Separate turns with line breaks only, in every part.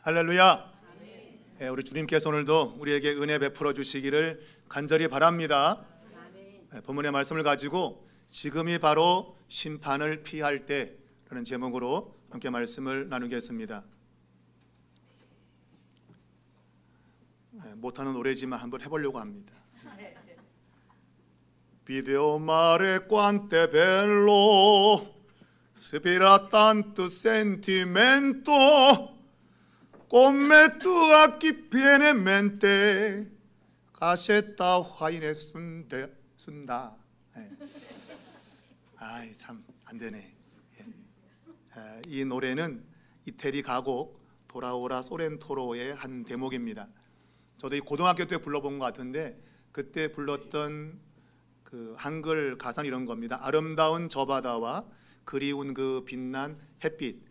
할렐루야. 우리 주님께서 오늘도 우리에게 은혜 베풀어 주시기를 간절히 바랍니다. 본문의 말씀을 가지고 지금이 바로 심판을 피할 때라는 제목으로 함께 말씀을 나누겠습니다. 못하는 노래지만 한번 해보려고 합니다. Video mare quante bello, spira tanto sentimento, come tu aquí pienamente, casetta 화인에 순다. 아이 참 안 되네. 이 노래는 이태리 가곡 돌아오라 소렌토로의 한 대목입니다. 저도 이 고등학교 때 불러본 것 같은데 그때 불렀던 그 한글 가사는 이런 겁니다. 아름다운 저 바다와 그리운 그 빛난 햇빛,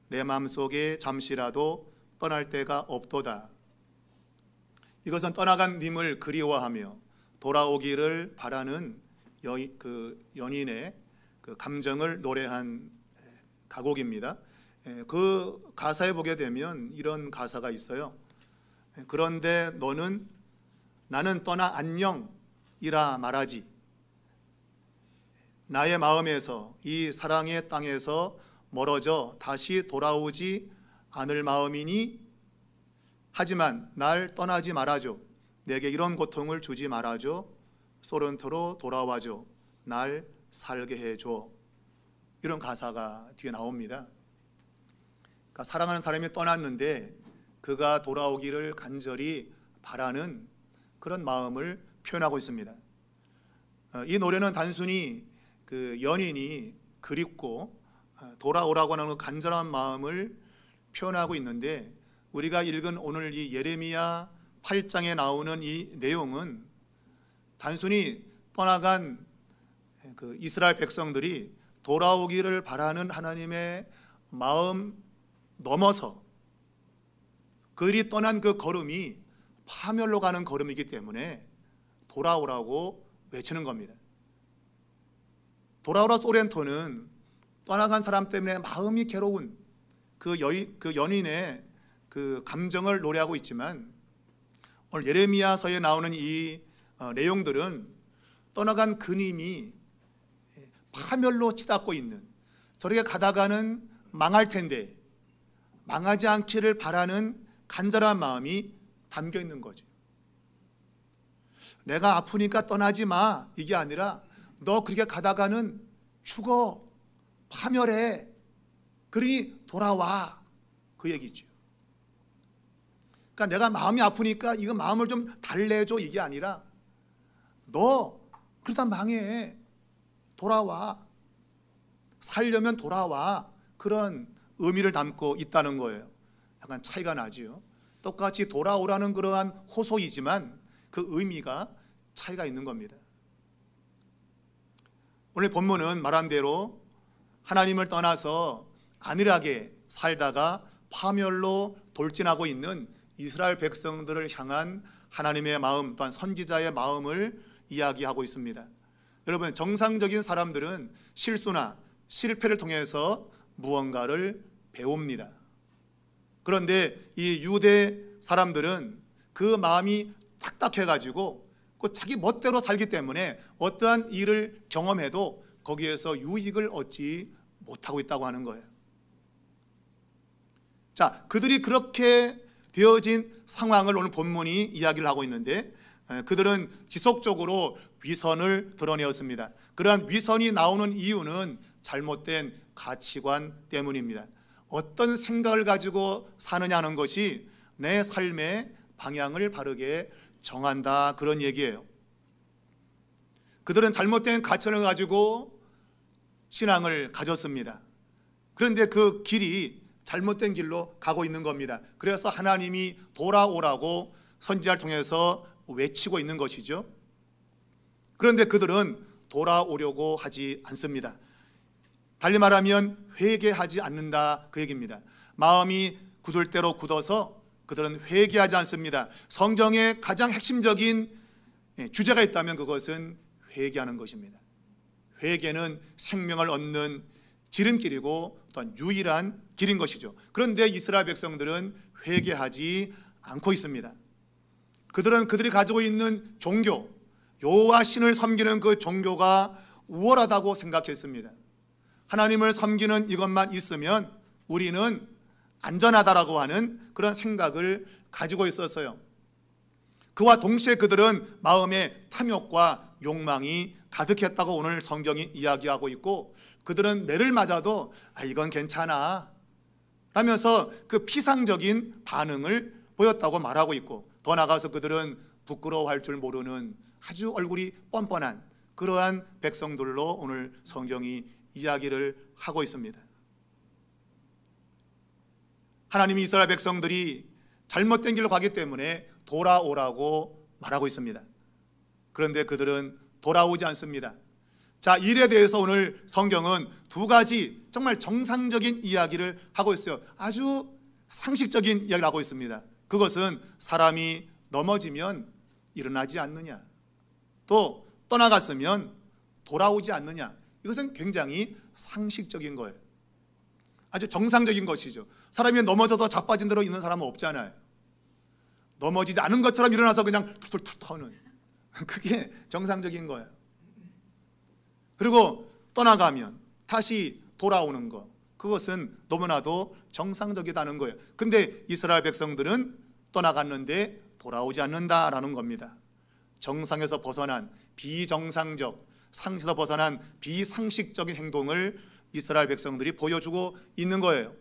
내 마음속에 잠시라도 떠날 때가 없도다. 이것은 떠나간 님을 그리워하며 돌아오기를 바라는 연인의 그 감정을 노래한 가곡입니다. 그 가사에 보게 되면 이런 가사가 있어요. 그런데 너는 나는 떠나 안녕이라 말하지. 나의 마음에서 이 사랑의 땅에서 멀어져 다시 돌아오지 않을 마음이니 하지만 날 떠나지 말아줘. 내게 이런 고통을 주지 말아줘. 소렌토로 돌아와줘. 날 살게 해줘. 이런 가사가 뒤에 나옵니다. 그러니까 사랑하는 사람이 떠났는데 그가 돌아오기를 간절히 바라는 그런 마음을 표현하고 있습니다. 이 노래는 단순히 그 연인이 그립고 돌아오라고 하는 간절한 마음을 표현하고 있는데, 우리가 읽은 오늘 이 예레미야 8장에 나오는 이 내용은 단순히 떠나간 그 이스라엘 백성들이 돌아오기를 바라는 하나님의 마음 넘어서 그들이 떠난 그 걸음이 파멸로 가는 걸음이기 때문에 돌아오라고 외치는 겁니다. 돌아오라 소렌토는 떠나간 사람 때문에 마음이 괴로운 그 연인의 그 감정을 노래하고 있지만, 오늘 예레미야서에 나오는 이 내용들은 떠나간 그님이 파멸로 치닫고 있는, 저렇게 가다가는 망할 텐데 망하지 않기를 바라는 간절한 마음이 담겨 있는 거죠. 내가 아프니까 떠나지 마, 이게 아니라 너 그렇게 가다가는 죽어, 파멸해, 그러니 돌아와, 그 얘기죠. 그러니까 내가 마음이 아프니까 이거 마음을 좀 달래줘, 이게 아니라 너 그러다 망해, 돌아와, 살려면 돌아와, 그런 의미를 담고 있다는 거예요. 약간 차이가 나지요. 똑같이 돌아오라는 그러한 호소이지만 그 의미가 차이가 있는 겁니다. 오늘 본문은 말한 대로 하나님을 떠나서 안일하게 살다가 파멸로 돌진하고 있는 이스라엘 백성들을 향한 하나님의 마음, 또한 선지자의 마음을 이야기하고 있습니다. 여러분, 정상적인 사람들은 실수나 실패를 통해서 무언가를 배웁니다. 그런데 이 유대 사람들은 그 마음이 딱딱해가지고 자기 멋대로 살기 때문에 어떠한 일을 경험해도 거기에서 유익을 얻지 못하고 있다고 하는 거예요. 자, 그들이 그렇게 되어진 상황을 오늘 본문이 이야기를 하고 있는데, 그들은 지속적으로 위선을 드러내었습니다. 그러한 위선이 나오는 이유는 잘못된 가치관 때문입니다. 어떤 생각을 가지고 사느냐는 것이 내 삶의 방향을 바르게 정한다, 그런 얘기예요. 그들은 잘못된 가치관을 가지고 신앙을 가졌습니다. 그런데 그 길이 잘못된 길로 가고 있는 겁니다. 그래서 하나님이 돌아오라고 선지자를 통해서 외치고 있는 것이죠. 그런데 그들은 돌아오려고 하지 않습니다. 달리 말하면 회개하지 않는다, 그 얘기입니다. 마음이 굳을 대로 굳어서 그들은 회개하지 않습니다. 성경의 가장 핵심적인 주제가 있다면 그것은 회개하는 것입니다. 회개는 생명을 얻는 지름길이고 또한 유일한 길인 것이죠. 그런데 이스라엘 백성들은 회개하지 않고 있습니다. 그들은 그들이 가지고 있는 종교, 여호와 신을 섬기는 그 종교가 우월하다고 생각했습니다. 하나님을 섬기는 이것만 있으면 우리는 안전하다라고 하는 그런 생각을 가지고 있었어요. 그와 동시에 그들은 마음에 탐욕과 욕망이 가득했다고 오늘 성경이 이야기하고 있고, 그들은 매를 맞아도 이건 괜찮아 라면서 그 피상적인 반응을 보였다고 말하고 있고, 더 나아가서 그들은 부끄러워할 줄 모르는 아주 얼굴이 뻔뻔한 그러한 백성들로 오늘 성경이 이야기를 하고 있습니다. 하나님이 이스라엘 백성들이 잘못된 길로 가기 때문에 돌아오라고 말하고 있습니다. 그런데 그들은 돌아오지 않습니다. 자, 일에 대해서 오늘 성경은 두 가지 정말 정상적인 이야기를 하고 있어요. 아주 상식적인 이야기를 하고 있습니다. 그것은 사람이 넘어지면 일어나지 않느냐, 또 떠나갔으면 돌아오지 않느냐. 이것은 굉장히 상식적인 거예요. 아주 정상적인 것이죠. 사람이 넘어져도 자빠진 대로 있는 사람은 없잖아요. 넘어지지 않은 것처럼 일어나서 그냥 툭툭툭 터는, 그게 정상적인 거예요. 그리고 떠나가면 다시 돌아오는 것, 그것은 너무나도 정상적이다는 거예요. 근데 이스라엘 백성들은 떠나갔는데 돌아오지 않는다라는 겁니다. 정상에서 벗어난 비정상적, 상식에서 벗어난 비상식적인 행동을 이스라엘 백성들이 보여주고 있는 거예요.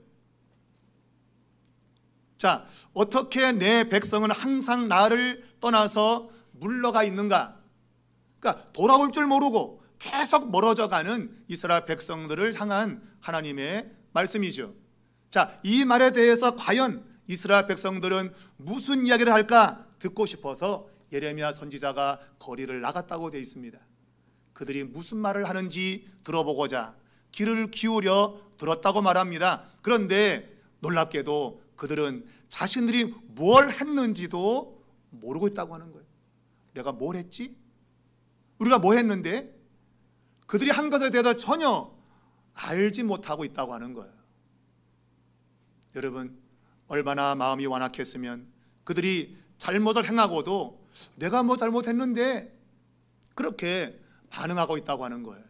자, 어떻게 내 백성은 항상 나를 떠나서 물러가 있는가? 그러니까 돌아올 줄 모르고 계속 멀어져 가는 이스라엘 백성들을 향한 하나님의 말씀이죠. 자, 이 말에 대해서 과연 이스라엘 백성들은 무슨 이야기를 할까 듣고 싶어서 예레미야 선지자가 거리를 나갔다고 되어 있습니다. 그들이 무슨 말을 하는지 들어보고자 귀를 기울여 들었다고 말합니다. 그런데 놀랍게도 그들은 자신들이 뭘 했는지도 모르고 있다고 하는 거예요. 내가 뭘 했지? 우리가 뭐 했는데? 그들이 한 것에 대해서 전혀 알지 못하고 있다고 하는 거예요. 여러분, 얼마나 마음이 완악했으면 그들이 잘못을 행하고도 내가 뭐 잘못했는데 그렇게 반응하고 있다고 하는 거예요.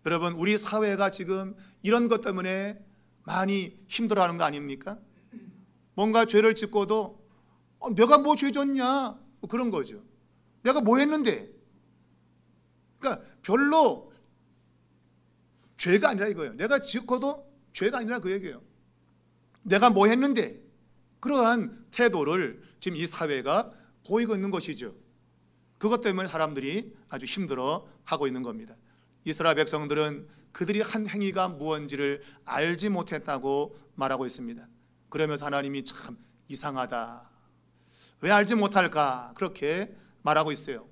여러분, 우리 사회가 지금 이런 것 때문에 많이 힘들어하는 거 아닙니까? 뭔가 죄를 짓고도 내가 뭐 죄 졌냐, 뭐 그런 거죠. 내가 뭐 했는데. 그러니까 별로 죄가 아니라 이거예요. 내가 짓고도 죄가 아니라 그 얘기예요. 내가 뭐 했는데. 그러한 태도를 지금 이 사회가 보이고 있는 것이죠. 그것 때문에 사람들이 아주 힘들어하고 있는 겁니다. 이스라엘 백성들은 그들이 한 행위가 무엇인지를 알지 못했다고 말하고 있습니다. 그러면서 하나님이 참 이상하다, 왜 알지 못할까, 그렇게 말하고 있어요.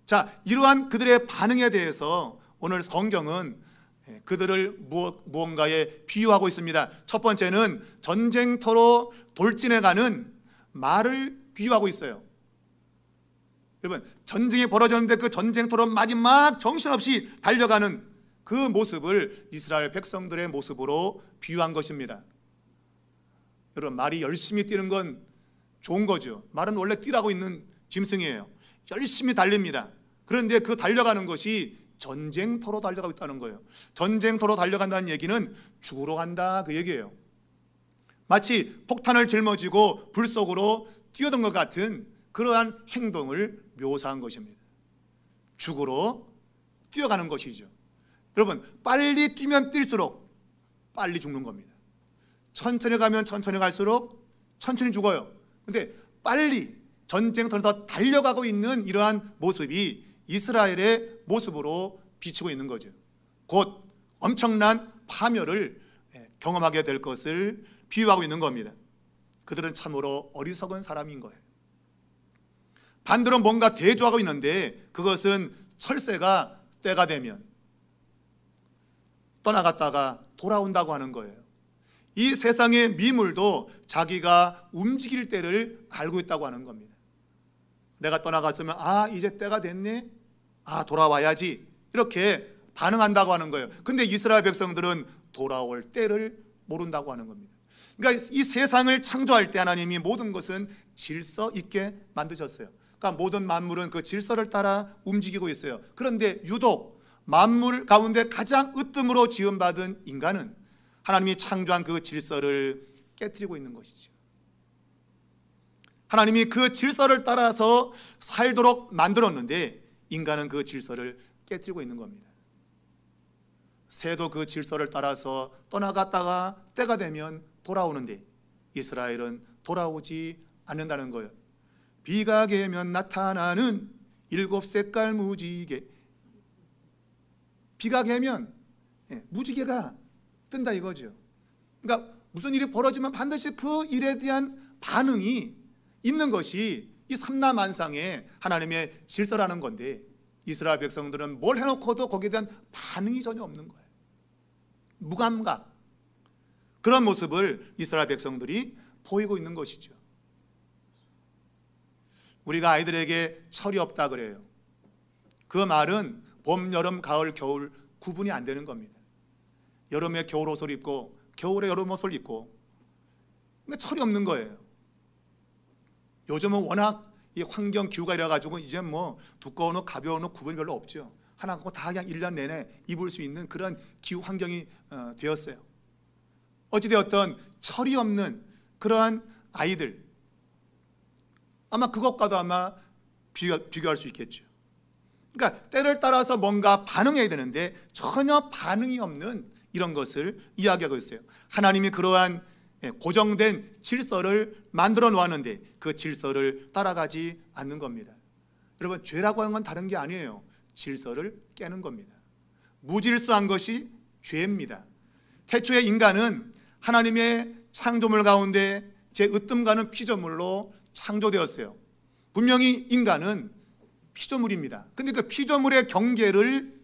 자, 이러한 그들의 반응에 대해서 오늘 성경은 그들을 무언가에 비유하고 있습니다. 첫 번째는 전쟁터로 돌진해가는 말을 비유하고 있어요. 여러분, 전쟁이 벌어졌는데 그 전쟁터로 마지막 정신없이 달려가는 그 모습을 이스라엘 백성들의 모습으로 비유한 것입니다. 여러분, 말이 열심히 뛰는 건 좋은 거죠. 말은 원래 뛰라고 있는 짐승이에요. 열심히 달립니다. 그런데 그 달려가는 것이 전쟁터로 달려가고 있다는 거예요. 전쟁터로 달려간다는 얘기는 죽으러 간다, 그 얘기예요. 마치 폭탄을 짊어지고 불 속으로 뛰어든 것 같은 그러한 행동을 묘사한 것입니다. 죽으러 뛰어가는 것이죠. 여러분, 빨리 뛰면 뛸수록 빨리 죽는 겁니다. 천천히 가면 천천히 갈수록 천천히 죽어요. 근데 빨리 전쟁터에서 달려가고 있는 이러한 모습이 이스라엘의 모습으로 비치고 있는 거죠. 곧 엄청난 파멸을 경험하게 될 것을 비유하고 있는 겁니다. 그들은 참으로 어리석은 사람인 거예요. 반대로 뭔가 대조하고 있는데 그것은 철새가 때가 되면 떠나갔다가 돌아온다고 하는 거예요. 이 세상의 미물도 자기가 움직일 때를 알고 있다고 하는 겁니다. 내가 떠나갔으면 이제 때가 됐네, 돌아와야지, 이렇게 반응한다고 하는 거예요. 근데 이스라엘 백성들은 돌아올 때를 모른다고 하는 겁니다. 그러니까 이 세상을 창조할 때 하나님이 모든 것은 질서 있게 만드셨어요. 그러니까 모든 만물은 그 질서를 따라 움직이고 있어요. 그런데 유독 만물 가운데 가장 으뜸으로 지음받은 인간은 하나님이 창조한 그 질서를 깨뜨리고 있는 것이죠. 하나님이 그 질서를 따라서 살도록 만들었는데 인간은 그 질서를 깨뜨리고 있는 겁니다. 새도 그 질서를 따라서 떠나갔다가 때가 되면 돌아오는데 이스라엘은 돌아오지 않는다는 거예요. 비가 개면 나타나는 7색깔 무지개. 비가 개면 무지개가 뜬다 이거죠. 그러니까 무슨 일이 벌어지면 반드시 그 일에 대한 반응이 있는 것이 이 삼라만상의 하나님의 질서라는 건데 이스라엘 백성들은 뭘 해놓고도 거기에 대한 반응이 전혀 없는 거예요. 무감각. 그런 모습을 이스라엘 백성들이 보이고 있는 것이죠. 우리가 아이들에게 철이 없다 그래요. 그 말은 봄, 여름, 가을, 겨울 구분이 안 되는 겁니다. 여름에 겨울 옷을 입고 겨울에 여름 옷을 입고 철이 없는 거예요. 요즘은 워낙 이 환경 기후가 이래가지고 이제 뭐 두꺼운 옷, 가벼운 옷 구분이 별로 없죠. 하나 갖고 다 그냥 1년 내내 입을 수 있는 그런 기후 환경이 되었어요. 어찌되었던 철이 없는 그러한 아이들, 아마 그것과도 아마 비교할 수 있겠죠. 그러니까 때를 따라서 뭔가 반응해야 되는데 전혀 반응이 없는 이런 것을 이야기하고 있어요. 하나님이 그러한 고정된 질서를 만들어 놓았는데 그 질서를 따라가지 않는 겁니다. 여러분, 죄라고 하는 건 다른 게 아니에요. 질서를 깨는 겁니다. 무질서한 것이 죄입니다. 태초에 인간은 하나님의 창조물 가운데 제 으뜸가는 피조물로 창조되었어요. 분명히 인간은 피조물입니다. 근데 그 피조물의 경계를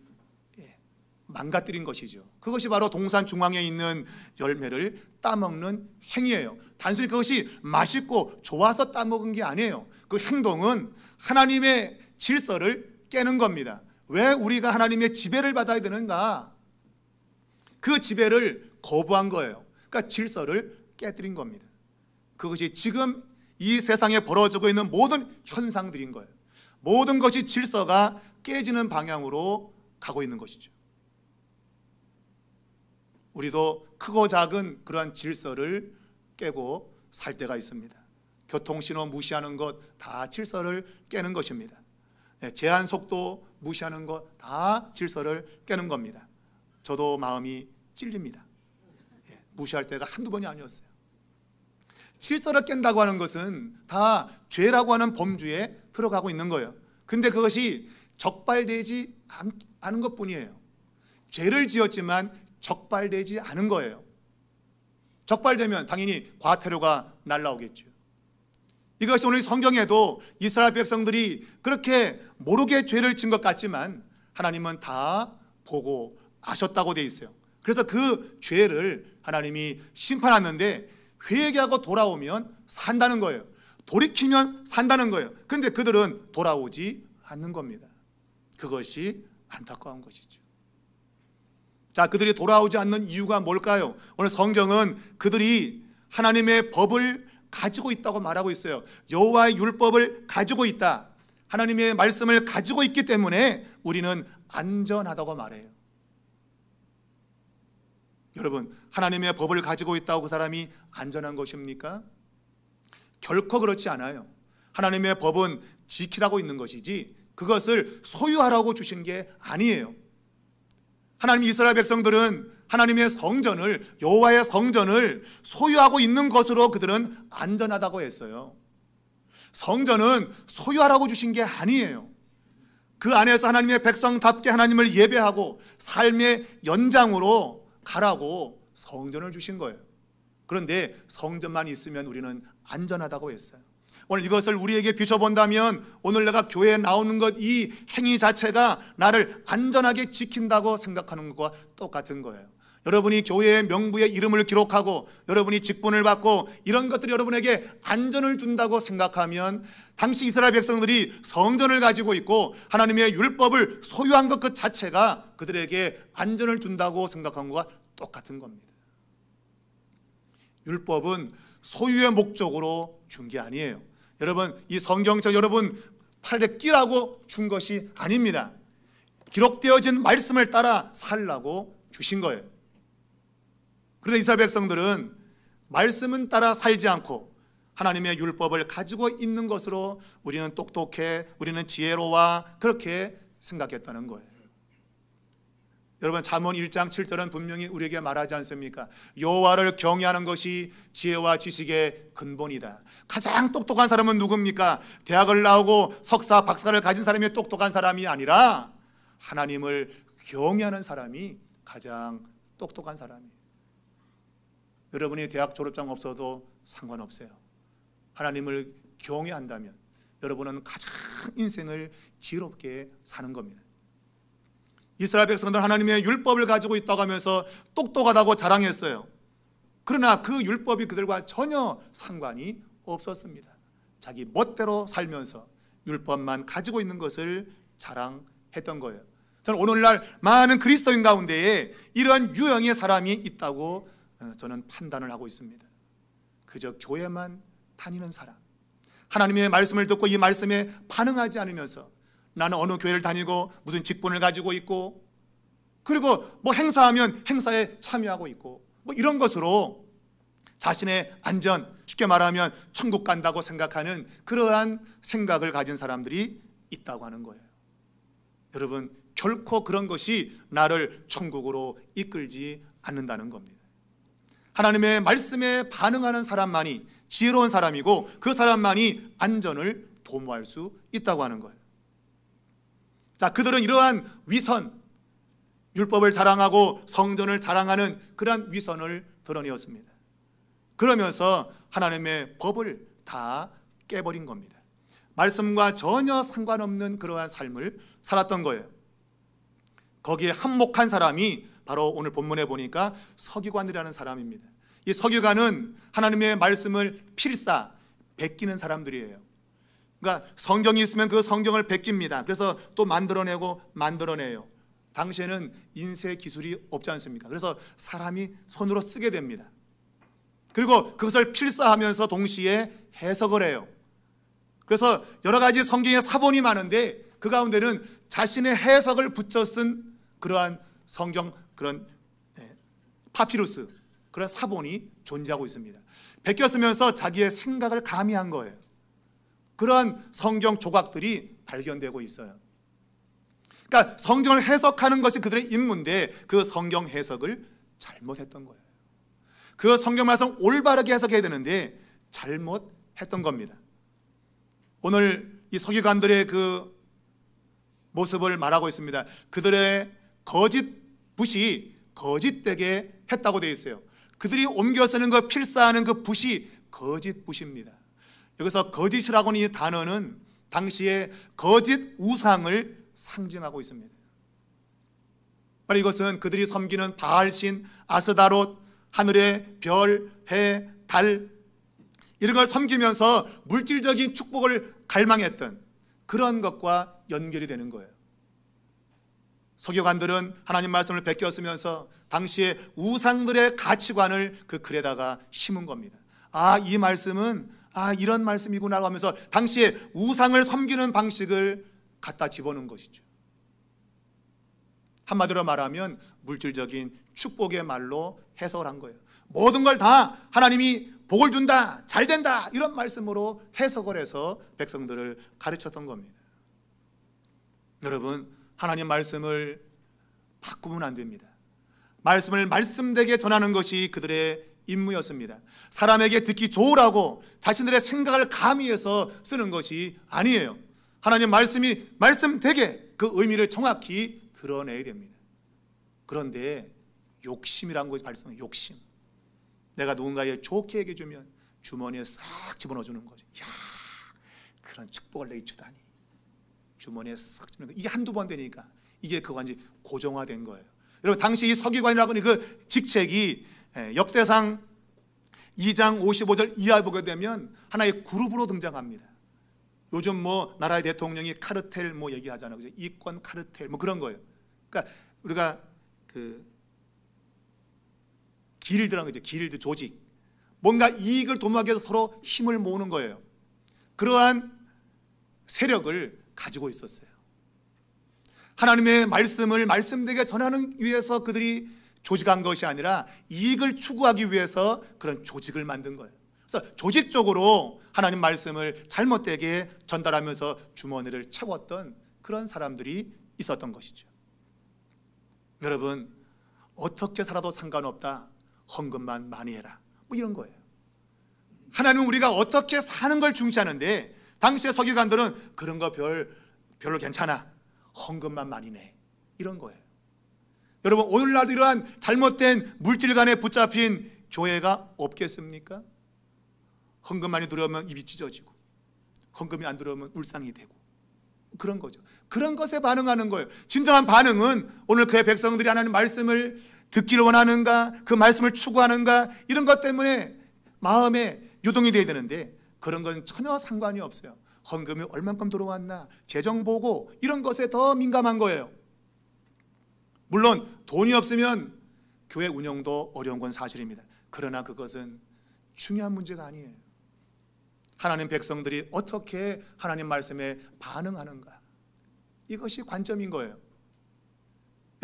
망가뜨린 것이죠. 그것이 바로 동산 중앙에 있는 열매를 따먹는 행위예요. 단순히 그것이 맛있고 좋아서 따먹은 게 아니에요. 그 행동은 하나님의 질서를 깨는 겁니다. 왜 우리가 하나님의 지배를 받아야 되는가? 그 지배를 거부한 거예요. 그러니까 질서를 깨뜨린 겁니다. 그것이 지금 이 세상에 벌어지고 있는 모든 현상들인 거예요. 모든 것이 질서가 깨지는 방향으로 가고 있는 것이죠. 우리도 크고 작은 그러한 질서를 깨고 살 때가 있습니다. 교통신호 무시하는 것 다 질서를 깨는 것입니다. 제한 속도 무시하는 것 다 질서를 깨는 겁니다. 저도 마음이 찔립니다. 무시할 때가 한두 번이 아니었어요. 질서를 깬다고 하는 것은 다 죄라고 하는 범주에 들어가고 있는 거예요. 근데 그것이 적발되지 않은 것뿐이에요. 죄를 지었지만 적발되지 않은 거예요. 적발되면 당연히 과태료가 날라오겠죠. 이것이 오늘 성경에도 이스라엘 백성들이 그렇게 모르게 죄를 지은 것 같지만 하나님은 다 보고 아셨다고 되어 있어요. 그래서 그 죄를 하나님이 심판하는데 회개하고 돌아오면 산다는 거예요. 돌이키면 산다는 거예요. 그런데 그들은 돌아오지 않는 겁니다. 그것이 안타까운 것이죠. 자, 그들이 돌아오지 않는 이유가 뭘까요? 오늘 성경은 그들이 하나님의 법을 가지고 있다고 말하고 있어요. 여호와의 율법을 가지고 있다. 하나님의 말씀을 가지고 있기 때문에 우리는 안전하다고 말해요. 여러분, 하나님의 법을 가지고 있다고 그 사람이 안전한 것입니까? 결코 그렇지 않아요. 하나님의 법은 지키라고 있는 것이지 그것을 소유하라고 주신 게 아니에요. 하나님 이스라엘 백성들은 하나님의 성전을, 여호와의 성전을 소유하고 있는 것으로 그들은 안전하다고 했어요. 성전은 소유하라고 주신 게 아니에요. 그 안에서 하나님의 백성답게 하나님을 예배하고 삶의 연장으로 가라고 성전을 주신 거예요. 그런데 성전만 있으면 우리는 안전하다고 했어요. 오늘 이것을 우리에게 비춰본다면 오늘 내가 교회에 나오는 것, 이 행위 자체가 나를 안전하게 지킨다고 생각하는 것과 똑같은 거예요. 여러분이 교회의 명부에 이름을 기록하고 여러분이 직분을 받고 이런 것들이 여러분에게 안전을 준다고 생각하면 당시 이스라엘 백성들이 성전을 가지고 있고 하나님의 율법을 소유한 것 그 자체가 그들에게 안전을 준다고 생각한 것과 똑같은 겁니다. 율법은 소유의 목적으로 준 게 아니에요. 여러분, 이 성경책 여러분 팔에 끼라고 준 것이 아닙니다. 기록되어진 말씀을 따라 살라고 주신 거예요. 그런데 이스라엘 백성들은 말씀은 따라 살지 않고 하나님의 율법을 가지고 있는 것으로 우리는 똑똑해, 우리는 지혜로워, 그렇게 생각했다는 거예요. 여러분, 잠언 1장 7절은 분명히 우리에게 말하지 않습니까? 여호와를 경외하는 것이 지혜와 지식의 근본이다. 가장 똑똑한 사람은 누굽니까? 대학을 나오고 석사, 박사를 가진 사람이 똑똑한 사람이 아니라 하나님을 경외하는 사람이 가장 똑똑한 사람이에요. 여러분이 대학 졸업장 없어도 상관없어요. 하나님을 경외한다면 여러분은 가장 인생을 지혜롭게 사는 겁니다. 이스라엘 백성들은 하나님의 율법을 가지고 있다고 하면서 똑똑하다고 자랑했어요. 그러나 그 율법이 그들과 전혀 상관이 없었습니다. 자기 멋대로 살면서 율법만 가지고 있는 것을 자랑했던 거예요. 저는 오늘날 많은 그리스도인 가운데에 이런 유형의 사람이 있다고 저는 판단을 하고 있습니다. 그저 교회만 다니는 사람, 하나님의 말씀을 듣고 이 말씀에 반응하지 않으면서 나는 어느 교회를 다니고 무슨 직분을 가지고 있고, 그리고 뭐 행사하면 행사에 참여하고 있고, 뭐 이런 것으로 자신의 안전, 쉽게 말하면 천국 간다고 생각하는 그러한 생각을 가진 사람들이 있다고 하는 거예요. 여러분, 결코 그런 것이 나를 천국으로 이끌지 않는다는 겁니다. 하나님의 말씀에 반응하는 사람만이 지혜로운 사람이고 그 사람만이 안전을 도모할 수 있다고 하는 거예요. 자, 그들은 이러한 위선, 율법을 자랑하고 성전을 자랑하는 그러한 위선을 드러내었습니다. 그러면서 하나님의 법을 다 깨버린 겁니다. 말씀과 전혀 상관없는 그러한 삶을 살았던 거예요. 거기에 한몫한 사람이 바로 오늘 본문에 보니까 서기관이라는 사람입니다. 이 서기관은 하나님의 말씀을 필사 베끼는 사람들이에요. 그러니까 성경이 있으면 그 성경을 베낍니다. 그래서 또 만들어내요. 당시에는 인쇄 기술이 없지 않습니까? 그래서 사람이 손으로 쓰게 됩니다. 그리고 그것을 필사하면서 동시에 해석을 해요. 그래서 여러 가지 성경의 사본이 많은데 그 가운데는 자신의 해석을 붙여 쓴 그러한 성경, 그런 파피루스, 그런 사본이 존재하고 있습니다. 베껴 쓰면서 자기의 생각을 가미한 거예요. 그러한 성경 조각들이 발견되고 있어요. 그러니까 성경을 해석하는 것이 그들의 임무인데 그 성경 해석을 잘못했던 거예요. 그 성경 말씀 올바르게 해석해야 되는데 잘못했던 겁니다. 오늘 이 서기관들의 그 모습을 말하고 있습니다. 그들의 거짓 붓이 거짓되게 했다고 되어 있어요. 그들이 옮겨 쓰는 그 필사하는 그 붓이 거짓 붓입니다. 여기서 거짓이라고 하는 이 단어는 당시에 거짓 우상을 상징하고 있습니다. 바로 이것은 그들이 섬기는 바알신, 아스다롯, 하늘의 별, 해, 달 이런 걸 섬기면서 물질적인 축복을 갈망했던 그런 것과 연결이 되는 거예요. 서기관들은 하나님 말씀을 베껴 쓰면서 당시에 우상들의 가치관을 그 글에다가 심은 겁니다. 아, 이 말씀은 이런 말씀이구나 하면서 당시에 우상을 섬기는 방식을 갖다 집어넣은 것이죠. 한마디로 말하면 물질적인 축복의 말로 해석을 한 거예요. 모든 걸 다 하나님이 복을 준다, 잘 된다 이런 말씀으로 해석을 해서 백성들을 가르쳤던 겁니다. 여러분, 하나님 말씀을 바꾸면 안 됩니다. 말씀을 말씀되게 전하는 것이 그들의 임무였습니다. 사람에게 듣기 좋으라고 자신들의 생각을 가미해서 쓰는 것이 아니에요. 하나님 말씀이 말씀되게 그 의미를 정확히 드러내야 됩니다. 그런데 욕심이라는 것이 발생해요. 욕심. 내가 누군가에 좋게 얘기해 주면 주머니에 싹 집어넣어 주는 거죠. 야, 그런 축복을 내게 주다니. 주머니에 싹 집어넣는 거. 이게 한두 번 되니까 이게 그거 완전히 고정화된 거예요. 여러분, 당시 이 서기관이라고 하는 그 직책이 역대상 2장 55절 이하에 보게 되면 하나의 그룹으로 등장합니다. 요즘 뭐 나라의 대통령이 카르텔 뭐 얘기하잖아요. 그죠? 이권 카르텔 뭐 그런 거예요. 그러니까 우리가 그 길드라는 거죠. 길드 조직. 뭔가 이익을 도모하기 위해서 서로 힘을 모으는 거예요. 그러한 세력을 가지고 있었어요. 하나님의 말씀을 말씀되게 전하는 위해서 그들이 조직한 것이 아니라 이익을 추구하기 위해서 그런 조직을 만든 거예요. 그래서 조직적으로 하나님 말씀을 잘못되게 전달하면서 주머니를 채웠던 그런 사람들이 있었던 것이죠. 여러분, 어떻게 살아도 상관없다, 헌금만 많이 해라, 뭐 이런 거예요. 하나님은 우리가 어떻게 사는 걸 중시하는데 당시의 서기관들은 그런 거 별로 괜찮아, 헌금만 많이 내, 이런 거예요. 여러분, 오늘날도 이러한 잘못된 물질 간에 붙잡힌 교회가 없겠습니까? 헌금 많이 들어오면 입이 찢어지고 헌금이 안 들어오면 울상이 되고 그런 거죠. 그런 것에 반응하는 거예요. 진정한 반응은 오늘 그의 백성들이 하나님 말씀을 듣기를 원하는가, 그 말씀을 추구하는가, 이런 것 때문에 마음에 요동이 돼야 되는데 그런 건 전혀 상관이 없어요. 헌금이 얼만큼 들어왔나, 재정 보고 이런 것에 더 민감한 거예요. 물론 돈이 없으면 교회 운영도 어려운 건 사실입니다. 그러나 그것은 중요한 문제가 아니에요. 하나님 백성들이 어떻게 하나님 말씀에 반응하는가, 이것이 관점인 거예요.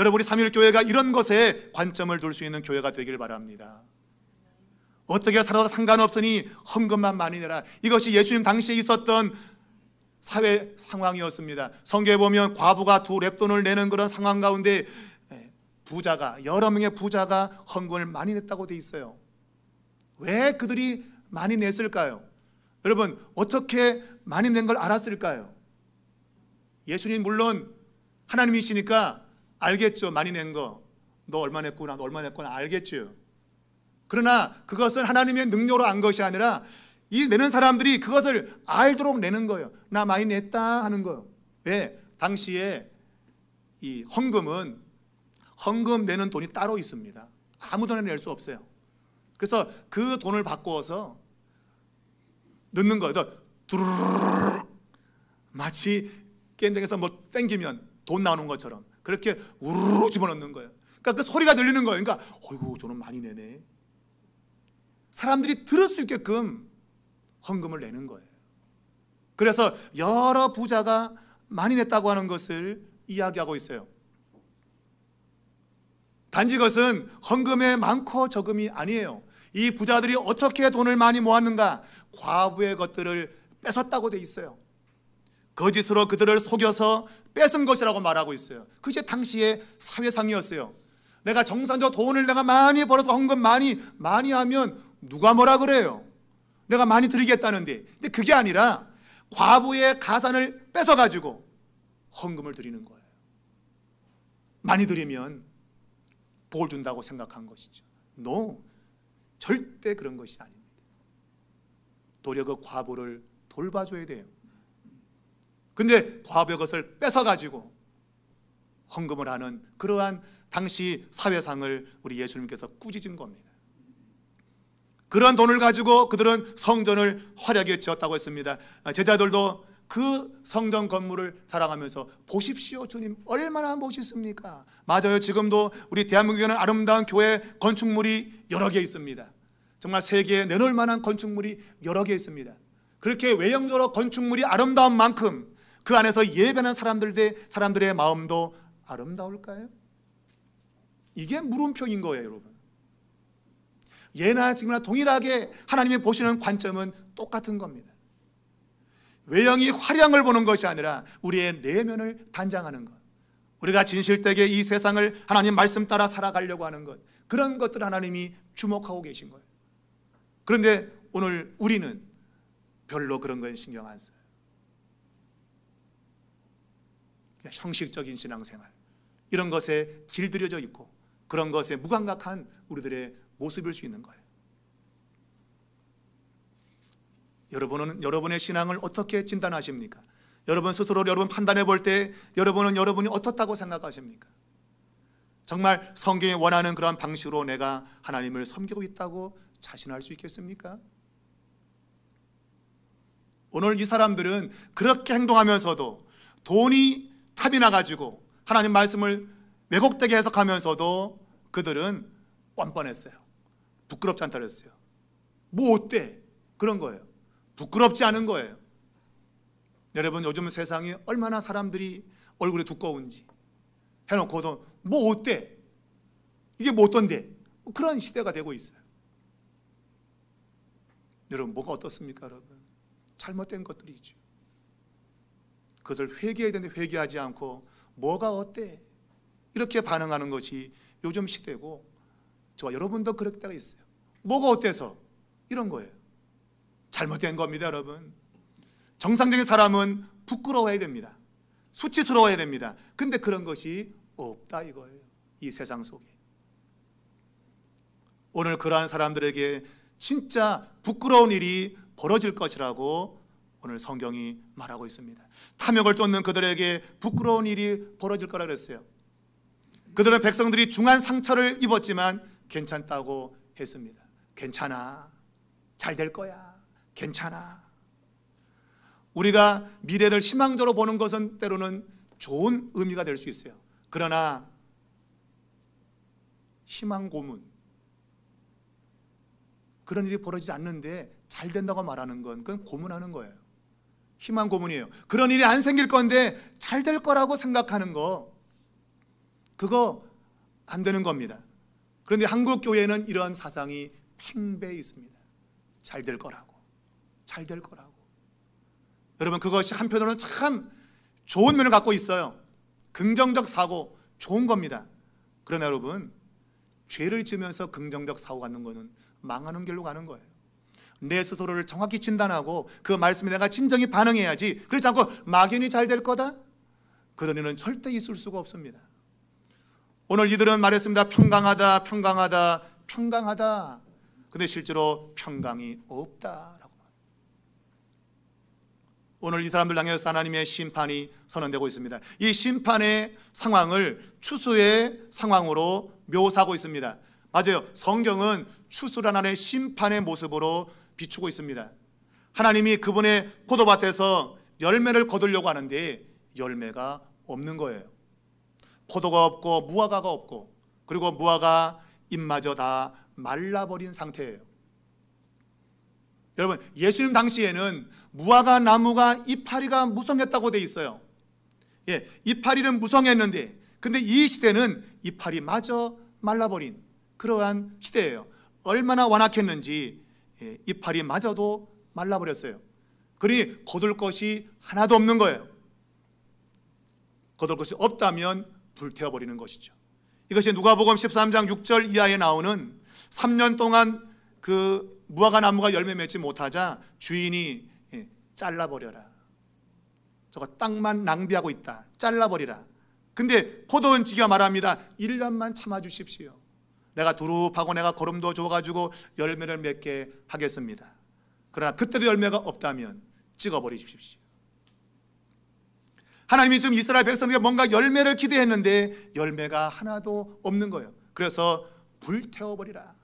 여러분, 우리 삼일교회가 이런 것에 관점을 둘 수 있는 교회가 되길 바랍니다. 어떻게 살아도 상관없으니 헌금만 많이 내라, 이것이 예수님 당시에 있었던 사회 상황이었습니다. 성경에 보면 과부가 2렙돈을 내는 그런 상황 가운데 부자가, 여러 명의 부자가 헌금을 많이 냈다고 돼 있어요. 왜 그들이 많이 냈을까요? 여러분, 어떻게 많이 낸 걸 알았을까요? 예수님 물론 하나님이시니까 알겠죠. 많이 낸 거, 너 얼마 냈구나, 너 얼마 냈구나 알겠죠. 그러나 그것은 하나님의 능력으로 안 것이 아니라 이 내는 사람들이 그것을 알도록 내는 거예요. 나 많이 냈다 하는 거예요. 왜? 당시에 이 헌금은 헌금 내는 돈이 따로 있습니다. 아무데나 낼 수 없어요. 그래서 그 돈을 바꾸어서 넣는 거예요. 두루루루, 마치 게임장에서 뭐 땡기면 돈 나오는 것처럼 그렇게 우르르 집어넣는 거예요. 그러니까 그 소리가 들리는 거예요. 그러니까 어이구, 저는 많이 내네. 사람들이 들을 수 있게끔 헌금을 내는 거예요. 그래서 여러 부자가 많이 냈다고 하는 것을 이야기하고 있어요. 단지 그것은 헌금의 많고 적음이 아니에요. 이 부자들이 어떻게 돈을 많이 모았는가? 과부의 것들을 뺏었다고 돼 있어요. 거짓으로 그들을 속여서 뺏은 것이라고 말하고 있어요. 그게 당시의 사회상이었어요. 내가 정상적으로 돈을 내가 많이 벌어서 헌금 많이 하면 누가 뭐라 그래요? 내가 많이 드리겠다는데. 근데 그게 아니라 과부의 가산을 뺏어가지고 헌금을 드리는 거예요. 많이 드리면 복을 준다고 생각한 것이죠. No, 절대 그런 것이 아닙니다. 도리어 그 과부를 돌봐줘야 돼요. 근데 과부의 것을 뺏어가지고 헌금을 하는 그러한 당시 사회상을 우리 예수님께서 꾸짖은 겁니다. 그런 돈을 가지고 그들은 성전을 화려하게 지었다고 했습니다. 제자들도 그 성전 건물을 자랑하면서 보십시오, 주님 얼마나 멋있습니까? 맞아요. 지금도 우리 대한민국에는 아름다운 교회 건축물이 여러 개 있습니다. 정말 세계에 내놓을 만한 건축물이 여러 개 있습니다. 그렇게 외형적으로 건축물이 아름다운 만큼 그 안에서 예배하는 사람들의 마음도 아름다울까요? 이게 물음표인 거예요, 여러분. 예나 지금이나 동일하게 하나님이 보시는 관점은 똑같은 겁니다. 외형이 화려한 걸 보는 것이 아니라 우리의 내면을 단장하는 것, 우리가 진실되게 이 세상을 하나님 말씀 따라 살아가려고 하는 것, 그런 것들 하나님이 주목하고 계신 거예요. 그런데 오늘 우리는 별로 그런 건 신경 안 써요. 그냥 형식적인 신앙생활, 이런 것에 길들여져 있고 그런 것에 무감각한 우리들의 모습일 수 있는 거예요. 여러분은 여러분의 신앙을 어떻게 진단하십니까? 여러분 스스로 여러분 판단해 볼 때 여러분이 어떻다고 생각하십니까? 정말 성경이 원하는 그런 방식으로 내가 하나님을 섬기고 있다고 자신할 수 있겠습니까? 오늘 이 사람들은 그렇게 행동하면서도 돈이 탑이 나가지고 하나님 말씀을 왜곡되게 해석하면서도 그들은 뻔뻔했어요. 부끄럽지 않다 그랬어요. 뭐 어때? 그런 거예요. 부끄럽지 않은 거예요. 여러분, 요즘 세상에 얼마나 사람들이 얼굴이 두꺼운지 해놓고도 뭐 어때? 이게 뭐 어떤데? 그런 시대가 되고 있어요. 여러분, 뭐가 어떻습니까? 여러분, 잘못된 것들이죠. 그것을 회개해야 되는데 회개하지 않고 뭐가 어때? 이렇게 반응하는 것이 요즘 시대고, 저와 여러분도 그럴 때가 있어요. 뭐가 어때서? 이런 거예요. 잘못된 겁니다, 여러분. 정상적인 사람은 부끄러워해야 됩니다. 수치스러워해야 됩니다. 근데 그런 것이 없다 이거예요, 이 세상 속에. 오늘 그러한 사람들에게 진짜 부끄러운 일이 벌어질 것이라고 오늘 성경이 말하고 있습니다. 탐욕을 쫓는 그들에게 부끄러운 일이 벌어질 거라 그랬어요. 그들은 백성들이 중한 상처를 입었지만 괜찮다고 했습니다. 괜찮아, 잘 될 거야, 괜찮아. 우리가 미래를 희망적으로 보는 것은 때로는 좋은 의미가 될 수 있어요. 그러나 희망 고문, 그런 일이 벌어지지 않는데 잘 된다고 말하는 건 그건 고문하는 거예요. 희망 고문이에요. 그런 일이 안 생길 건데 잘 될 거라고 생각하는 거, 그거 안 되는 겁니다. 그런데 한국 교회는 이런 사상이 팽배해 있습니다. 잘 될 거라고, 잘 될 거라고. 여러분, 그것이 한편으로는 참 좋은 면을 갖고 있어요. 긍정적 사고, 좋은 겁니다. 그러나 여러분, 죄를 지으면서 긍정적 사고 갖는 거는 망하는 길로 가는 거예요. 내 스스로를 정확히 진단하고 그 말씀에 내가 진정히 반응해야지, 그렇지 않고 막연히 잘 될 거다? 그런 일은 절대 있을 수가 없습니다. 오늘 이들은 말했습니다. 평강하다, 평강하다, 평강하다. 근데 실제로 평강이 없다라고. 오늘 이 사람들 향해서 하나님의 심판이 선언되고 있습니다. 이 심판의 상황을 추수의 상황으로 묘사하고 있습니다. 맞아요. 성경은 추수란 하나의 심판의 모습으로 비추고 있습니다. 하나님이 그분의 포도밭에서 열매를 거두려고 하는데 열매가 없는 거예요. 포도가 없고 무화과가 없고, 그리고 무화과 잎마저 다 말라버린 상태예요. 여러분, 예수님 당시에는 무화과 나무가 이파리가 무성했다고 돼 있어요. 예, 이파리는 무성했는데, 근데 이 시대는 이파리 마저 말라버린 그러한 시대예요. 얼마나 완악했는지, 예, 이파리 마저도 말라버렸어요. 그러니 거둘 것이 하나도 없는 거예요. 거둘 것이 없다면 불태워버리는 것이죠. 이것이 누가복음 13장 6절 이하에 나오는 3년 동안 그 무화과 나무가 열매 맺지 못하자 주인이 잘라버려라. 저거 땅만 낭비하고 있다, 잘라버리라. 근데 포도원지기가 말합니다. 1년만 참아주십시오. 내가 두릅하고 내가 거름도 줘가지고 열매를 맺게 하겠습니다. 그러나 그때도 열매가 없다면 찍어버리십시오. 하나님이 지금 이스라엘 백성에게 뭔가 열매를 기대했는데 열매가 하나도 없는 거예요. 그래서 불태워버리라.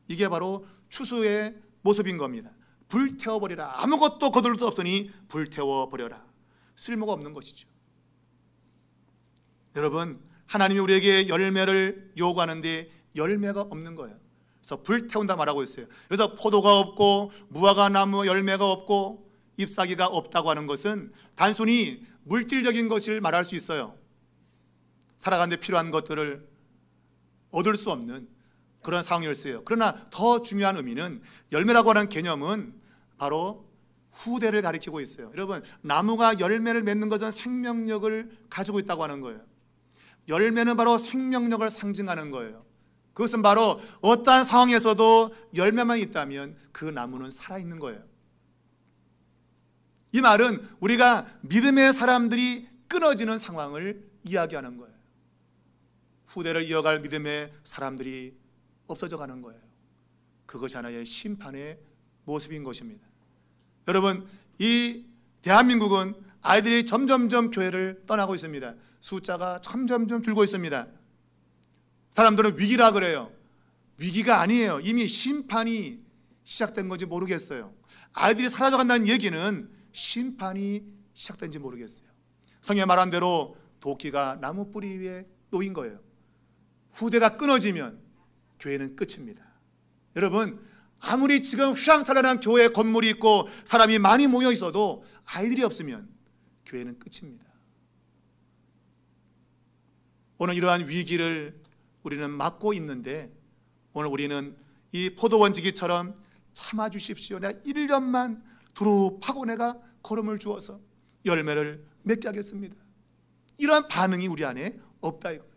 이게 바로 추수의 모습인 겁니다. 불태워버리라. 아무것도 거둘 수 없으니 불태워버려라. 쓸모가 없는 것이죠. 여러분, 하나님이 우리에게 열매를 요구하는데 열매가 없는 거예요. 그래서 불태운다 말하고 있어요. 그래서 포도가 없고 무화과 나무 열매가 없고 잎사귀가 없다고 하는 것은 단순히 물질적인 것을 말할 수 있어요. 살아가는 데 필요한 것들을 얻을 수 없는 그런 상황이었어요. 그러나 더 중요한 의미는, 열매라고 하는 개념은 바로 후대를 가리키고 있어요. 여러분, 나무가 열매를 맺는 것은 생명력을 가지고 있다고 하는 거예요. 열매는 바로 생명력을 상징하는 거예요. 그것은 바로 어떠한 상황에서도 열매만 있다면 그 나무는 살아있는 거예요. 이 말은 우리가 믿음의 사람들이 끊어지는 상황을 이야기하는 거예요. 후대를 이어갈 믿음의 사람들이 없어져 가는 거예요. 그것이 하나의 심판의 모습인 것입니다. 여러분, 이 대한민국은 아이들이 점점점 교회를 떠나고 있습니다. 숫자가 점점점 줄고 있습니다. 사람들은 위기라 그래요. 위기가 아니에요. 이미 심판이 시작된 건지 모르겠어요. 아이들이 사라져간다는 얘기는 심판이 시작된지 모르겠어요. 성경에 말한 대로 도끼가 나무 뿌리 위에 놓인 거예요. 후대가 끊어지면 교회는 끝입니다. 여러분, 아무리 지금 휘황찬란한 교회 건물이 있고 사람이 많이 모여 있어도 아이들이 없으면 교회는 끝입니다. 오늘 이러한 위기를 우리는 맞고 있는데, 오늘 우리는 이 포도원지기처럼 참아주십시오, 내가 1년만 두릅하고 내가 걸음을 주어서 열매를 맺게 하겠습니다, 이러한 반응이 우리 안에 없다 이거예요.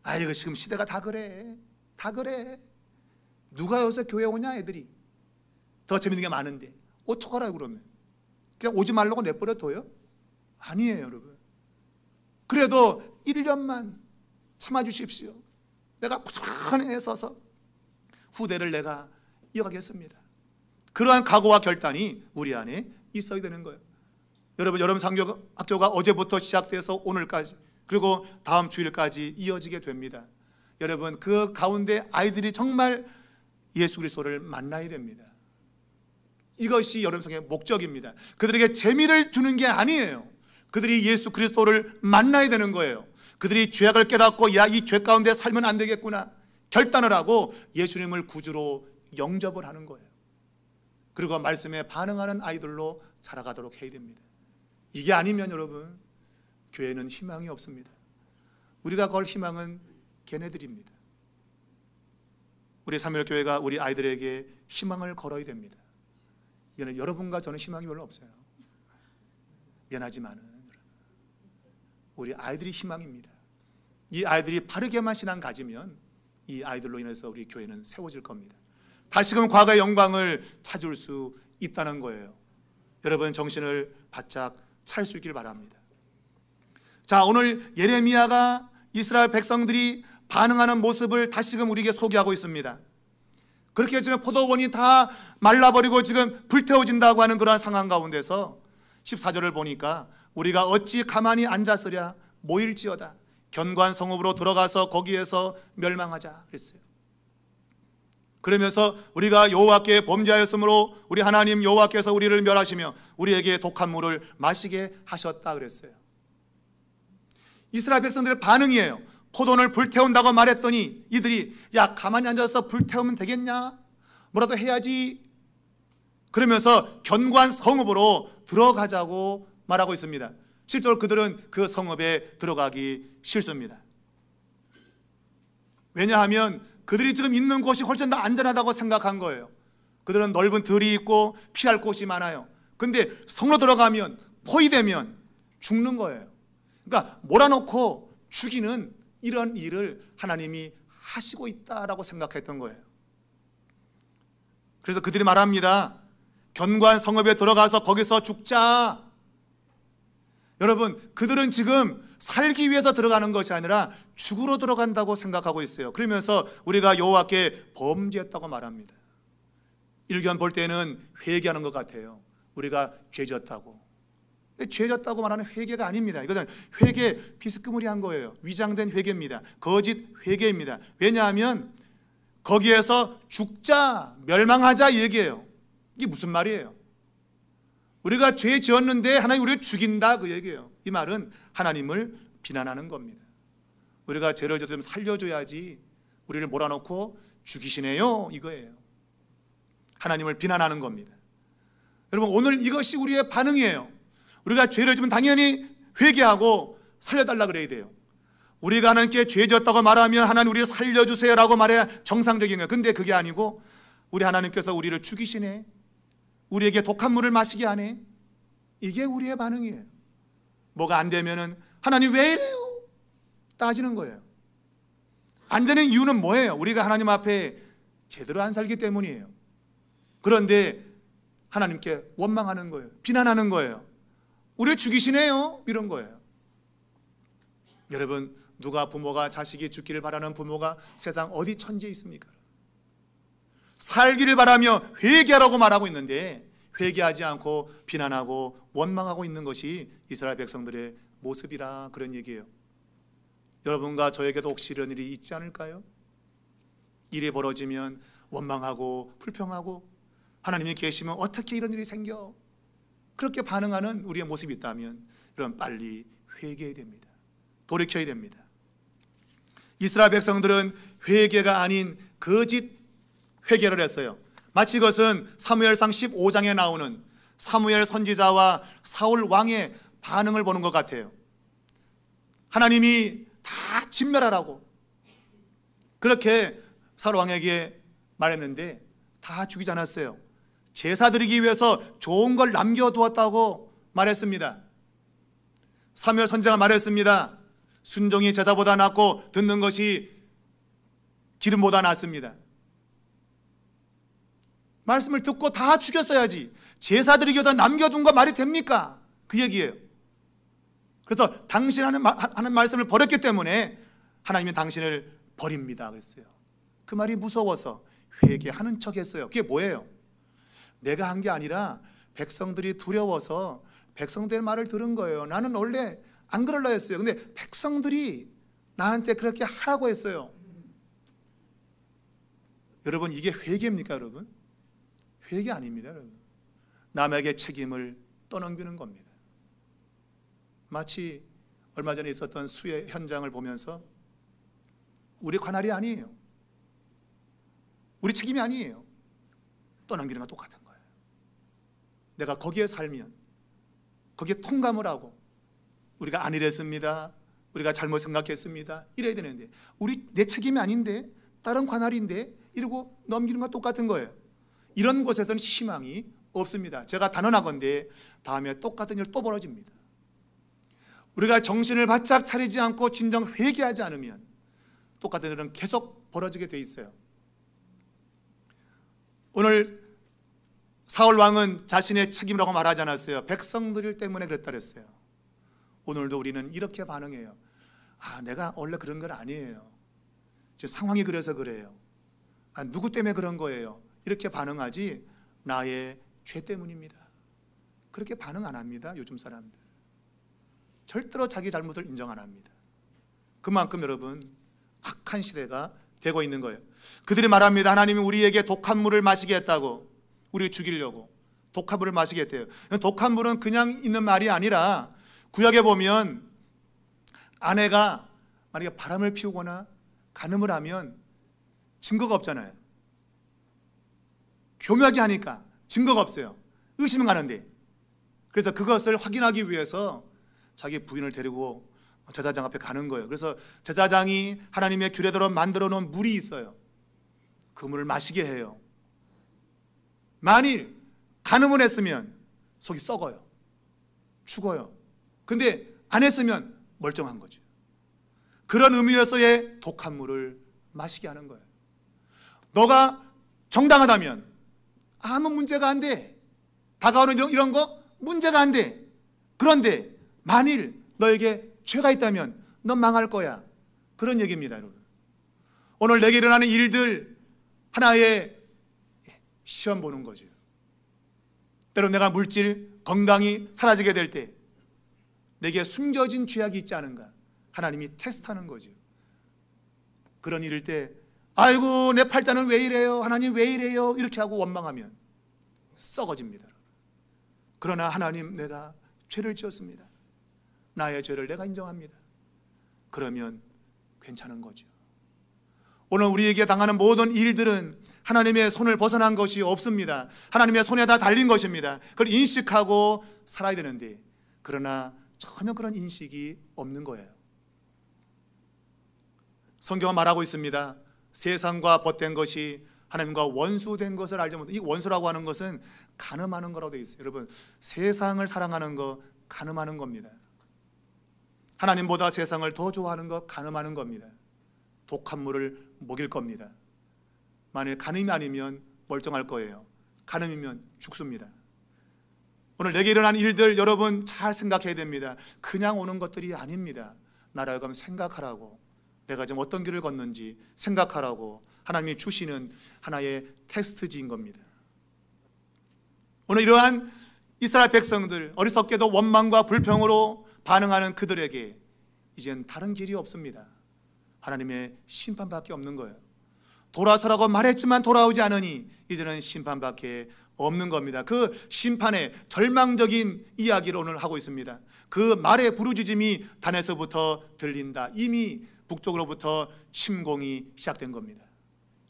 아이고 지금 시대가 다 그래, 다 그래. 누가 요새 교회 오냐, 애들이 더 재밌는 게 많은데 어떡하라고. 그러면 그냥 오지 말라고 내버려 둬요? 아니에요 여러분. 그래도 1년만 참아주십시오, 내가 부지런히 애써서 후대를 내가 이어가겠습니다. 그러한 각오와 결단이 우리 안에 있어야 되는 거예요. 여러분, 여름 상교학교가 어제부터 시작돼서 오늘까지, 그리고 다음 주일까지 이어지게 됩니다. 여러분, 그 가운데 아이들이 정말 예수 그리스도를 만나야 됩니다. 이것이 여름성의 목적입니다. 그들에게 재미를 주는 게 아니에요. 그들이 예수 그리스도를 만나야 되는 거예요. 그들이 죄악을 깨닫고 야, 이 죄 가운데 살면 안 되겠구나 결단을 하고 예수님을 구주로 영접을 하는 거예요. 그리고 말씀에 반응하는 아이들로 자라가도록 해야 됩니다. 이게 아니면 여러분, 교회는 희망이 없습니다. 우리가 걸 희망은 걔네들입니다. 우리 삼일교회가 우리 아이들에게 희망을 걸어야 됩니다. 여러분과 저는 희망이 별로 없어요. 미안하지만은 우리 아이들이 희망입니다. 이 아이들이 바르게만 신앙 가지면 이 아이들로 인해서 우리 교회는 세워질 겁니다. 다시금 과거의 영광을 찾을 수 있다는 거예요. 여러분, 정신을 바짝 차릴 수 있길 바랍니다. 자, 오늘 예레미야가 이스라엘 백성들이 반응하는 모습을 다시금 우리에게 소개하고 있습니다. 그렇게 지금 포도원이 다 말라버리고 지금 불태워진다고 하는 그러한 상황 가운데서 14절을 보니까 우리가 어찌 가만히 앉았으랴, 모일지어다 견고한 성읍으로 들어가서 거기에서 멸망하자 그랬어요. 그러면서 우리가 여호와께 범죄하였으므로 우리 하나님 여호와께서 우리를 멸하시며 우리에게 독한 물을 마시게 하셨다 그랬어요. 이스라엘 백성들의 반응이에요. 포도원을 불태운다고 말했더니 이들이 야, 가만히 앉아서 불태우면 되겠냐, 뭐라도 해야지, 그러면서 견고한 성읍으로 들어가자고 말하고 있습니다. 실제로 그들은 그 성읍에 들어가기 싫습니다. 왜냐하면 그들이 지금 있는 곳이 훨씬 더 안전하다고 생각한 거예요. 그들은 넓은 들이 있고 피할 곳이 많아요. 근데 성으로 들어가면 포위되면 죽는 거예요. 그러니까 몰아넣고 죽이는 이런 일을 하나님이 하시고 있다라고 생각했던 거예요. 그래서 그들이 말합니다. 견고한 성읍에 들어가서 거기서 죽자. 여러분, 그들은 지금 살기 위해서 들어가는 것이 아니라 죽으러 들어간다고 생각하고 있어요. 그러면서 우리가 여호와께 범죄했다고 말합니다. 일견 볼 때는 회개하는 것 같아요. 우리가 죄졌다고. 죄졌다고 말하는 회개가 아닙니다. 이것은 회개 비스무리한 거예요. 위장된 회개입니다. 거짓 회개입니다. 왜냐하면 거기에서 죽자, 멸망하자 이 얘기예요. 이게 무슨 말이에요? 우리가 죄 지었는데 하나님 우리를 죽인다 그 얘기예요. 이 말은 하나님을 비난하는 겁니다. 우리가 죄를 졌으면 살려줘야지 우리를 몰아넣고 죽이시네요 이거예요. 하나님을 비난하는 겁니다. 여러분, 오늘 이것이 우리의 반응이에요. 우리가 죄를 지면 당연히 회개하고 살려달라 그래야 돼요. 우리가 하나님께 죄 지었다고 말하면 하나님 우리를 살려주세요라고 말해야 정상적인 거예요. 근데 그게 아니고 우리 하나님께서 우리를 죽이시네, 우리에게 독한 물을 마시게 하네, 이게 우리의 반응이에요. 뭐가 안 되면은 하나님 왜 이래요? 따지는 거예요. 안 되는 이유는 뭐예요? 우리가 하나님 앞에 제대로 안 살기 때문이에요. 그런데 하나님께 원망하는 거예요. 비난하는 거예요. 우리를 죽이시네요 이런 거예요. 여러분, 누가 부모가 자식이 죽기를 바라는 부모가 세상 어디 천지에 있습니까? 살기를 바라며 회개하라고 말하고 있는데 회개하지 않고 비난하고 원망하고 있는 것이 이스라엘 백성들의 모습이라 그런 얘기예요. 여러분과 저에게도 혹시 이런 일이 있지 않을까요? 일이 벌어지면 원망하고 불평하고 하나님이 계시면 어떻게 이런 일이 생겨? 그렇게 반응하는 우리의 모습이 있다면 여러분, 빨리 회개해야 됩니다. 돌이켜야 됩니다. 이스라엘 백성들은 회개가 아닌 거짓 회개를 했어요. 마치 이것은 사무엘상 15장에 나오는 사무엘 선지자와 사울 왕의 반응을 보는 것 같아요. 하나님이 다 진멸하라고 그렇게 사울 왕에게 말했는데 다 죽이지 않았어요. 제사 드리기 위해서 좋은 걸 남겨두었다고 말했습니다. 사무엘 선지자가 말했습니다. 순종이 제사보다 낫고 듣는 것이 기름보다 낫습니다. 말씀을 듣고 다 죽였어야지. 제사 드리기 위해서 남겨둔 거 말이 됩니까? 그 얘기예요. 그래서 당신 하는 말씀을 버렸기 때문에 하나님은 당신을 버립니다 그랬어요. 그 말이 무서워서 회개하는 척 했어요. 그게 뭐예요? 내가 한 게 아니라 백성들이 두려워서 백성들의 말을 들은 거예요. 나는 원래 안 그러려 했어요. 근데 백성들이 나한테 그렇게 하라고 했어요. 여러분, 이게 회개입니까 여러분? 회개 아닙니다 여러분. 남에게 책임을 떠넘기는 겁니다. 마치 얼마 전에 있었던 수해 현장을 보면서 우리 관할이 아니에요. 우리 책임이 아니에요. 떠넘기는 건 똑같은 거예요. 내가 거기에 살면 거기에 통감을 하고 우리가 안 이랬습니다, 우리가 잘못 생각했습니다 이래야 되는데 내 책임이 아닌데 다른 관할인데 이러고 넘기는 건 똑같은 거예요. 이런 곳에서는 희망이 없습니다. 제가 단언하건대 다음에 똑같은 일 또 벌어집니다. 우리가 정신을 바짝 차리지 않고 진정 회개하지 않으면 똑같은 일은 계속 벌어지게 돼 있어요. 오늘 사울 왕은 자신의 책임이라고 말하지 않았어요. 백성들 때문에 그랬다 그랬어요. 오늘도 우리는 이렇게 반응해요. 내가 원래 그런 건 아니에요. 지금 상황이 그래서 그래요. 누구 때문에 그런 거예요. 이렇게 반응하지 나의 죄 때문입니다. 그렇게 반응 안 합니다. 요즘 사람들 절대로 자기 잘못을 인정 안 합니다. 그만큼 여러분 악한 시대가 되고 있는 거예요. 그들이 말합니다. 하나님이 우리에게 독한 물을 마시게 했다고. 우리를 죽이려고 독한 물을 마시게 했대요. 독한 물은 그냥 있는 말이 아니라 구약에 보면 아내가 만약에 바람을 피우거나 간음을 하면 증거가 없잖아요. 교묘하게 하니까 증거가 없어요. 의심은 가는데. 그래서 그것을 확인하기 위해서 자기 부인을 데리고 제사장 앞에 가는 거예요. 그래서 제사장이 하나님의 규례대로 만들어 놓은 물이 있어요. 그 물을 마시게 해요. 만일 간음을 했으면 속이 썩어요. 죽어요. 근데 안 했으면 멀쩡한 거죠. 그런 의미에서의 독한 물을 마시게 하는 거예요. 너가 정당하다면 아무 문제가 안 돼. 다가오는 이런 거 문제가 안 돼. 그런데 만일 너에게 죄가 있다면 넌 망할 거야. 그런 얘기입니다 여러분. 오늘 내게 일어나는 일들 하나의 시험 보는 거죠. 때로 내가 물질, 건강이 사라지게 될 때 내게 숨겨진 죄악이 있지 않은가 하나님이 테스트하는 거죠. 그런 일일 때 아이고 내 팔자는 왜 이래요, 하나님 왜 이래요 이렇게 하고 원망하면 썩어집니다 여러분. 그러나 하나님 내가 죄를 지었습니다. 나의 죄를 내가 인정합니다. 그러면 괜찮은 거죠. 오늘 우리에게 당하는 모든 일들은 하나님의 손을 벗어난 것이 없습니다. 하나님의 손에 다 달린 것입니다. 그걸 인식하고 살아야 되는데 그러나 전혀 그런 인식이 없는 거예요. 성경은 말하고 있습니다. 세상과 벗된 것이 하나님과 원수된 것을 알지 못해. 이 원수라고 하는 것은 간음하는 거라고 되어 있어요. 여러분, 세상을 사랑하는 거 간음하는 겁니다. 하나님보다 세상을 더 좋아하는 거 간음하는 겁니다. 독한 물을 먹일 겁니다. 만일 간음이 아니면 멀쩡할 거예요. 간음이면 죽습니다. 오늘 내게 일어난 일들 여러분 잘 생각해야 됩니다. 그냥 오는 것들이 아닙니다. 나라고 하면 생각하라고, 내가 지금 어떤 길을 걷는지 생각하라고 하나님이 주시는 하나의 테스트지인 겁니다. 오늘 이러한 이스라엘 백성들, 어리석게도 원망과 불평으로 반응하는 그들에게 이젠 다른 길이 없습니다. 하나님의 심판밖에 없는 거예요. 돌아서라고 말했지만 돌아오지 않으니 이제는 심판밖에 없는 겁니다. 그 심판의 절망적인 이야기를 오늘 하고 있습니다. 그 말의 부르짖음이 단에서부터 들린다. 이미 북쪽으로부터 침공이 시작된 겁니다.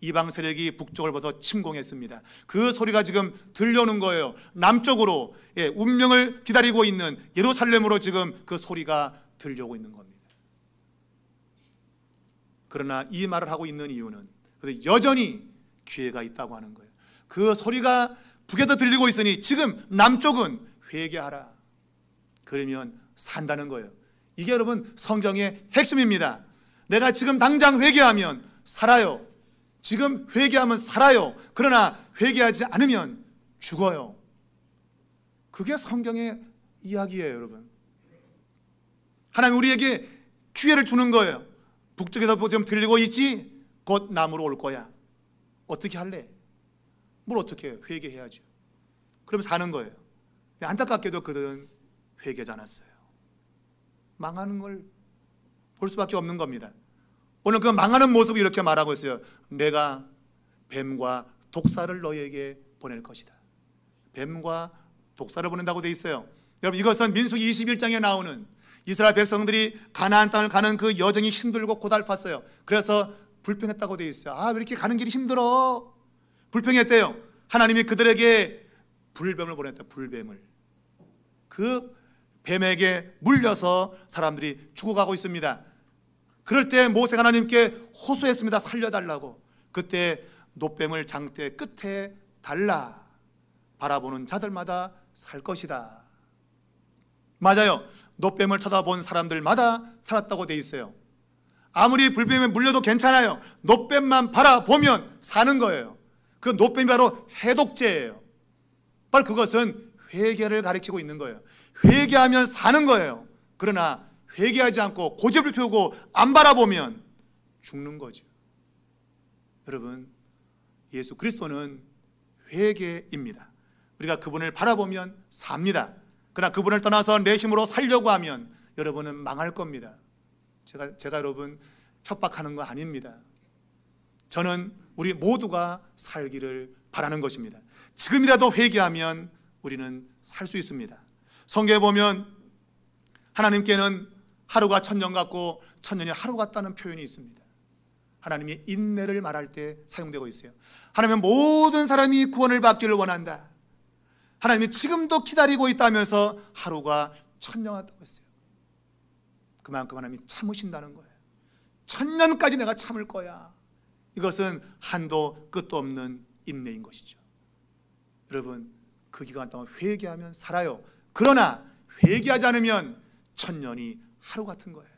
이방 세력이 북쪽을부터 침공했습니다. 그 소리가 지금 들려오는 거예요. 남쪽으로, 운명을 기다리고 있는 예루살렘으로 지금 그 소리가 들려오고 있는 겁니다. 그러나 이 말을 하고 있는 이유는 여전히 기회가 있다고 하는 거예요. 그 소리가 북에서 들리고 있으니 지금 남쪽은 회개하라. 그러면 산다는 거예요. 이게 여러분 성경의 핵심입니다. 내가 지금 당장 회개하면 살아요. 지금 회개하면 살아요. 그러나 회개하지 않으면 죽어요. 그게 성경의 이야기예요, 여러분. 하나님 우리에게 기회를 주는 거예요. 북쪽에서 지금 들리고 있지? 곧 남으로 올 거야. 어떻게 할래? 뭘 어떻게 해요? 회개해야죠. 그럼 사는 거예요. 안타깝게도 그들은 회개하지 않았어요. 망하는 걸 볼 수밖에 없는 겁니다. 오늘 그 망하는 모습을 이렇게 말하고 있어요. 내가 뱀과 독사를 너희에게 보낼 것이다. 뱀과 독사를 보낸다고 돼 있어요. 여러분 이것은 민수기 21장에 나오는 이스라엘 백성들이 가나안 땅을 가는 그 여정이 힘들고 고달팠어요. 그래서 불평했다고 돼 있어요. 왜 이렇게 가는 길이 힘들어? 불평했대요. 하나님이 그들에게 불뱀을 보냈다. 불뱀을. 그 뱀에게 물려서 사람들이 죽어가고 있습니다. 그럴 때 모세가 하나님께 호소했습니다. 살려달라고. 그때 놋뱀을 장대 끝에 달라. 바라보는 자들마다 살 것이다. 맞아요. 놋뱀을 쳐다본 사람들마다 살았다고 돼 있어요. 아무리 불뱀에 물려도 괜찮아요. 놋뱀만 바라보면 사는 거예요. 그 놋뱀이 바로 해독제예요. 바로 그것은 회개를 가리키고 있는 거예요. 회개하면 사는 거예요. 그러나 회개하지 않고 고집을 피우고 안 바라보면 죽는 거죠. 여러분, 예수 그리스도는 회개입니다. 우리가 그분을 바라보면 삽니다. 그러나 그분을 떠나서 내 힘으로 살려고 하면 여러분은 망할 겁니다. 제가 여러분 협박하는 거 아닙니다. 저는 우리 모두가 살기를 바라는 것입니다. 지금이라도 회개하면 우리는 살 수 있습니다. 성경에 보면 하나님께는 하루가 천년 같고 천년이 하루 같다는 표현이 있습니다. 하나님이 인내를 말할 때 사용되고 있어요. 하나님은 모든 사람이 구원을 받기를 원한다. 하나님이 지금도 기다리고 있다면서 하루가 천년 같다고 했어요. 그만큼 하나님이 참으신다는 거예요. 천년까지 내가 참을 거야. 이것은 한도 끝도 없는 인내인 것이죠. 여러분, 그 기간 동안 회개하면 살아요. 그러나 회개하지 않으면 천년이 하루 같은 거예요.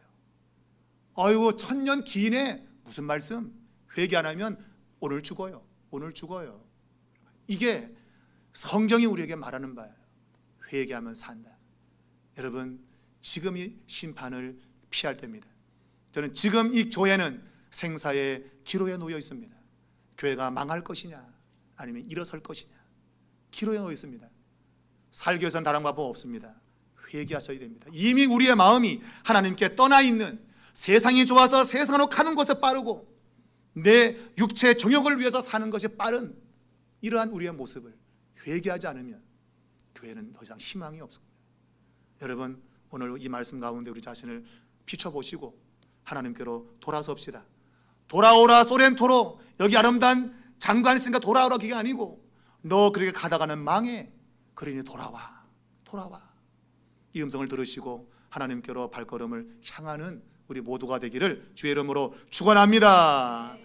아이고 천년 기네. 무슨 말씀? 회개 안 하면 오늘 죽어요. 오늘 죽어요. 이게 성경이 우리에게 말하는 바예요. 회개하면 산다. 여러분, 지금이 심판을 피할 때입니다. 저는 지금 이 교회는 생사의 기로에 놓여 있습니다. 교회가 망할 것이냐 아니면 일어설 것이냐 기로에 놓여 있습니다. 살기 위해서는 다른 방법 없습니다. 회개하셔야 됩니다. 이미 우리의 마음이 하나님께 떠나 있는, 세상이 좋아서 세상으로 가는 것에 빠르고 내 육체의 정욕을 위해서 사는 것이 빠른 이러한 우리의 모습을 회개하지 않으면 교회는 더 이상 희망이 없습니다. 여러분, 오늘 이 말씀 가운데 우리 자신을 비춰보시고 하나님께로 돌아섭시다. 돌아오라 소렌토로. 여기 아름다운 장관 있으니까 돌아오라 그게 아니고 너 그렇게 가다가는 망해. 그러니 돌아와. 이 음성을 들으시고 하나님께로 발걸음을 향하는 우리 모두가 되기를 주의 이름으로 축원합니다.